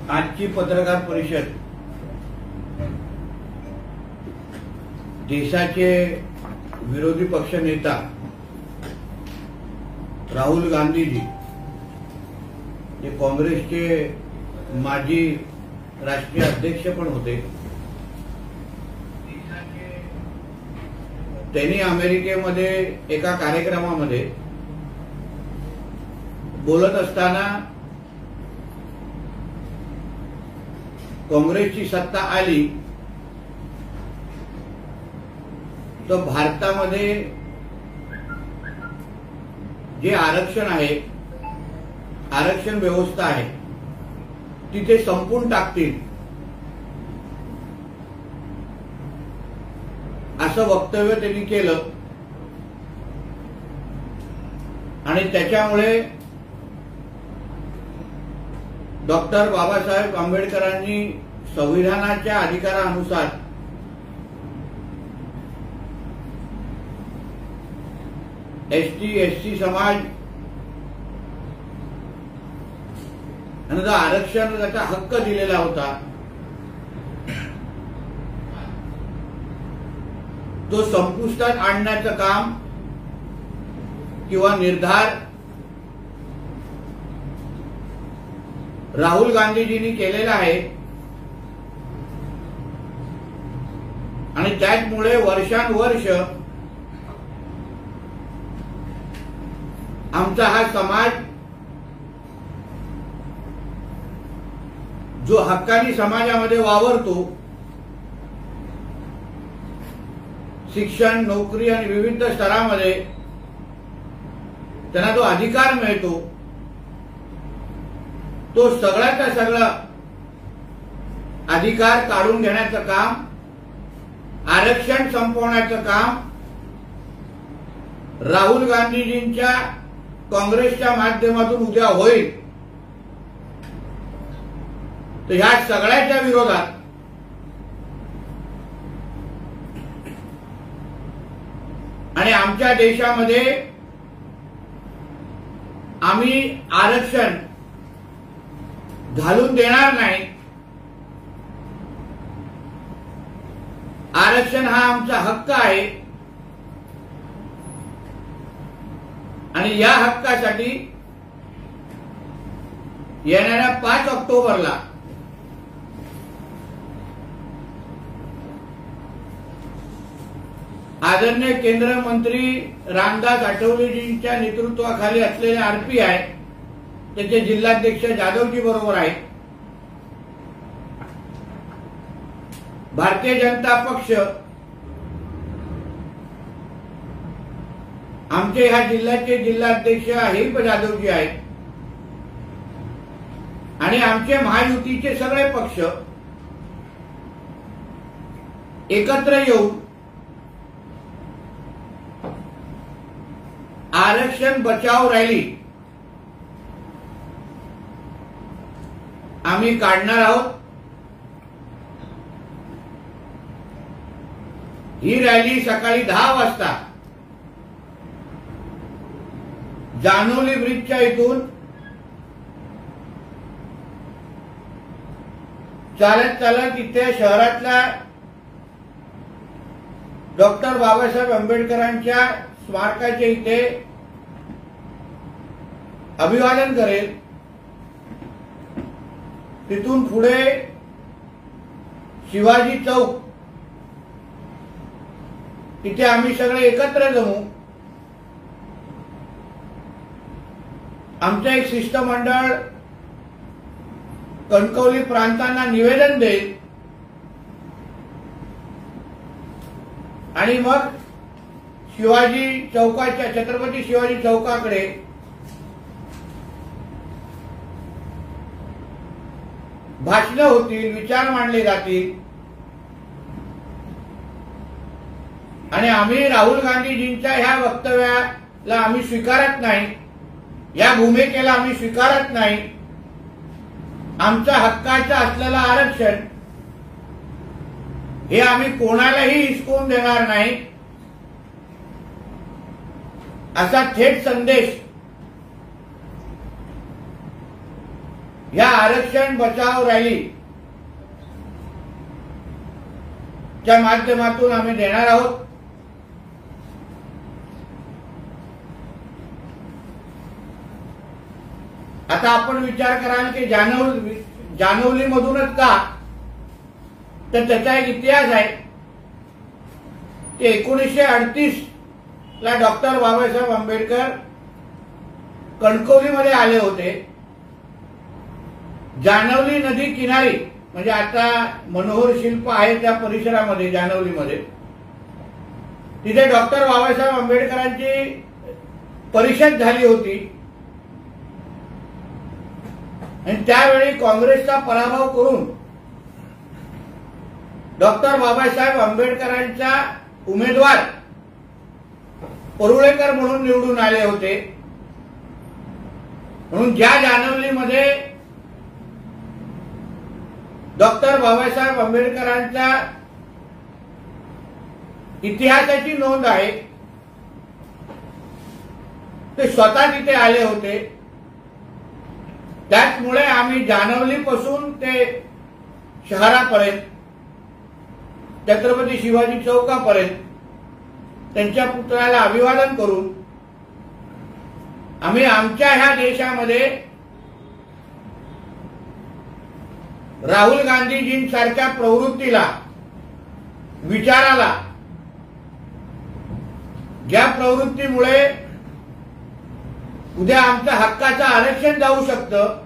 आजची पत्रकार परिषद देशाचे विरोधी पक्ष नेता राहुल गांधीजी जे काँग्रेसचे माजी राष्ट्रीय अध्यक्ष पण होते, त्यांनी अमेरिकेमध्ये एका कार्यक्रमामध्ये बोलत असताना काँग्रेसची सत्ता आली तर भारतामध्ये जे आरक्षण आहे, आरक्षण व्यवस्था आहे तिथे संपून टाकतील असं वक्तव्य त्यांनी केलं आणि त्याच्यामुळे डॉक्टर बाबासाहेब आंबेडकरांनी संविधानाच्या अधिकारानुसार एसटी एससी समाज यांना जो आरक्षणाचा हक्क दिलेला होता तो संपुष्टात आणण्याचं काम किंवा निर्धार राहुल गांधीजींनी केलेला आहे आणि त्यामुळे वर्षानुवर्ष आमचा हा समाज जो हक्कानी समाजामध्ये वावरतो, शिक्षण, नोकरी आणि विविध स्तरामध्ये त्यांना जो अधिकार मिळतो तो सगळ्याचा सगळा अधिकार काढून घेण्याचं काम, आरक्षण संपवण्याचं काम राहुल गांधीजींच्या काँग्रेसच्या माध्यमातून उद्या होईल. तर ह्या सगळ्याच्या विरोधात आणि आमच्या देशामध्ये आम्ही आरक्षण घालून देणार नाही. आरक्षण हा आमचा हक्क आहे आणि या हक्कासाठी येणाऱ्या 5 ऑक्टोबरला आदरणीय केंद्र मंत्री रामदास आठवलेजींच्या नेतृत्वाखाली असलेले आरपीआय त्याचे जिल्हाध्यक्ष जाधवजी बरोबर आहेत. भारतीय जनता पक्ष आमचे ह्या जिल्ह्याचे जिल्हाध्यक्ष हिप जाधवजी आहेत आणि आमचे महायुतीचे सगळे पक्ष एकत्र येऊन आरक्षण बचाव रॅली आम्ही काढणार आहोत. ही रॅली सकाळी 10 वाजता जानोली ब्रिजच्या इथून चालत चालत इथे शहरातल्या डॉक्टर बाबासाहेब आंबेडकरांच्या स्मारकाच्या इथे अभिवादन करेल. तिथून पुढे शिवाजी चौक तिथे आम्ही सगळे एकत्र जमू. आमचं एक शिष्टमंडळ कणकवली प्रांतांना निवेदन देईल आणि मग शिवाजी चौकाच्या छत्रपती शिवाजी चौकाकडे भाषणं होतील, विचार मांडले जातील आणि आम्ही राहुल गांधीजींच्या ह्या वक्तव्याला आम्ही स्वीकारत नाही, या भूमिकेला आम्ही स्वीकारत नाही. आमच्या हक्काचं असलेलं आरक्षण हे आम्ही कोणालाही हिसकून देणार नाही असा थेट संदेश या आरक्षण बचाव रॅली च्या माध्यमातून आम्ही देणार आहोत। आता आपण विचार कराल की जानवली मधूनच का, तर त्याचा एक इतिहास आहे की 1938 ला डॉक्टर बाबासाहेब आंबेडकर कणकवलीमध्ये आले होते। जानवली नदी किनारी म्हणजे आता मनोहर शिल्प आहे त्या परिसरामध्ये जानवलीमध्ये, तिथे डॉक्टर बाबासाहेब आंबेडकरांची परिषद झाली होती आणि त्यावेळी काँग्रेसचा पराभव करून डॉक्टर बाबासाहेब आंबेडकरांचा उमेदवार परुळेकर म्हणून निवडून आले होते। म्हणून ज्या जानवलीमध्ये डॉक्टर बाबासाहेब आंबेडकरांच्या इतिहासाची नोंद आहे ते स्वतः तिथे आले होते। त्याचमुळे आम्ही जानवलीपासून ते शहरापर्यंत छत्रपती शिवाजी चौकापर्यंत त्यांच्या पुतळ्याला अभिवादन करून आम्ही आमच्या ह्या देशामध्ये राहुल गांधीजींसारख्या प्रवृत्तीला, विचाराला, ज्या प्रवृत्तीमुळे उद्या आमच्या हक्काचं आरक्षण जाऊ शकतं,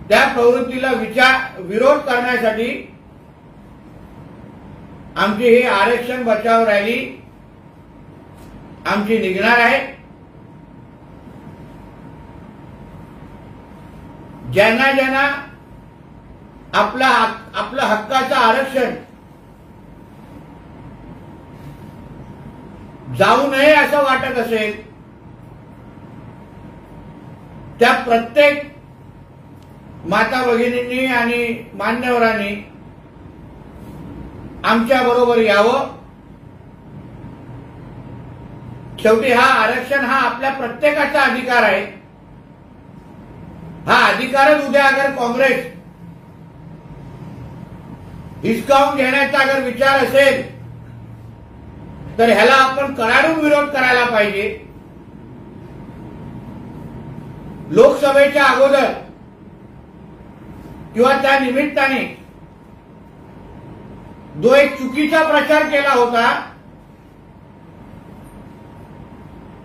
त्या प्रवृत्तीला विरोध करण्यासाठी आमची ही आरक्षण बचाव रॅली आमची निघणार आहे। ज्यांना ज्यांना आपलं हक्काचं आरक्षण जाऊ नये असं वाटत असेल, त्या प्रत्येक माता भगिनींनी आणि मान्यवरांनी आमच्या बरोबर यावं। शेवटी हा आरक्षण हा आपल्या प्रत्येकाचा अधिकार आहे। हा अधिकारच उद्या अगर काँग्रेस हिसकावून घेण्याचा अगर विचार असेल तर ह्याला आपण कडाडून विरोध करायला पाहिजे। लोकसभेच्या अगोदर किंवा त्या निमित्ताने जो एक चुकीचा प्रचार केला होता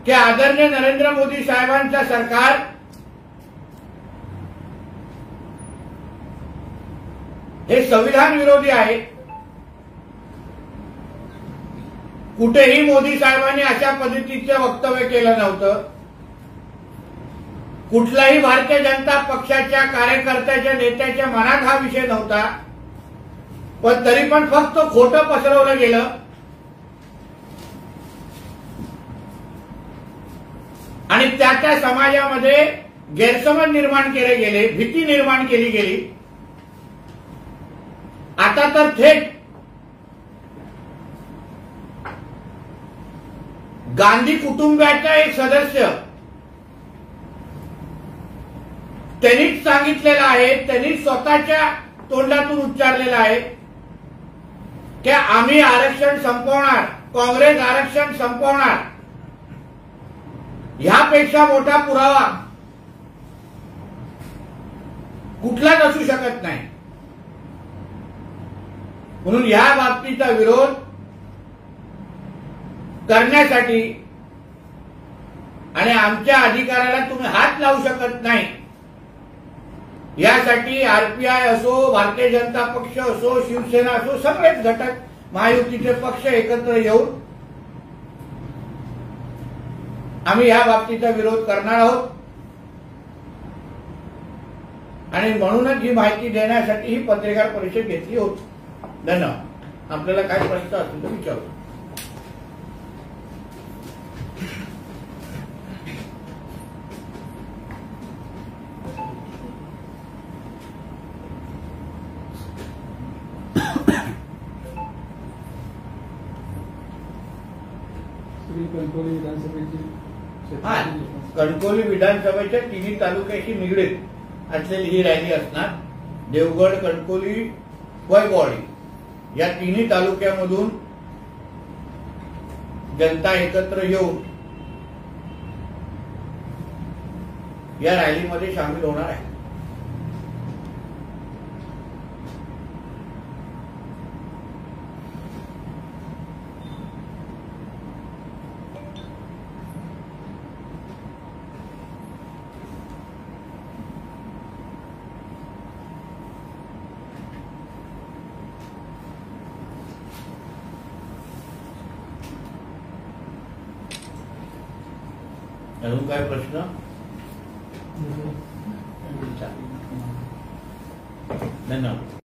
की आदरणीय नरेंद्र मोदी साहेबांचं सरकार हे संविधान विरोधी आहे, कुठेही मोदी साहेबांनी अशा पद्धतीचे वक्तव्य केलं नव्हतं। कुठल्याही भारतीय जनता पक्षाच्या कार्यकर्त्याच्या नेत्याच्या मनात हा विषय नव्हता, पण तरी पण फक्त खोटं पसरवलं गेलं आणि त्या समाजामध्ये गैरसमज निर्माण केले गेले, भीती निर्माण केली गेली। आता तर थेट गांधी कुटुंबाचा एक सदस्य त्यांनीच सांगितलेलं आहे, त्यांनी स्वतःच्या तोंडातून उच्चारलेलं आहे की आम्ही आरक्षण संपवणार, काँग्रेस आरक्षण संपवणार। ह्यापेक्षा मोठा पुरावा कुठलाच असू शकत नाही। म्हणून या बाबतीचा विरोध करण्यासाठी आणि आमच्या अधिकाराला तुम्ही हात लावू शकत नाही यासाठी आरपीआय असो, भारतीय जनता पक्ष असो, शिवसेना असो, सगळेच घटक महायुतीचे पक्ष एकत्र येऊन आम्ही या बाबतीचा विरोध करणार आहोत। आणि म्हणूनच ही माहिती देण्यासाठी ही पत्रकार परिषद घेतली होती। धन्यवाद। आपल्याला काय प्रश्न असतील तर विचारू। कणकवली विधानसभेची कणकवली विधानसभेच्या तिन्ही तालुक्याशी निगडीत असलेली ही रॅली असणार. देवगड, कणकवली, वैभववाडी या तिन्ही तालुक्यामधून जनता एकत्र येऊन या रॅलीमध्ये सामील होणार आहे. अजून काय प्रश्न? धन्यवाद.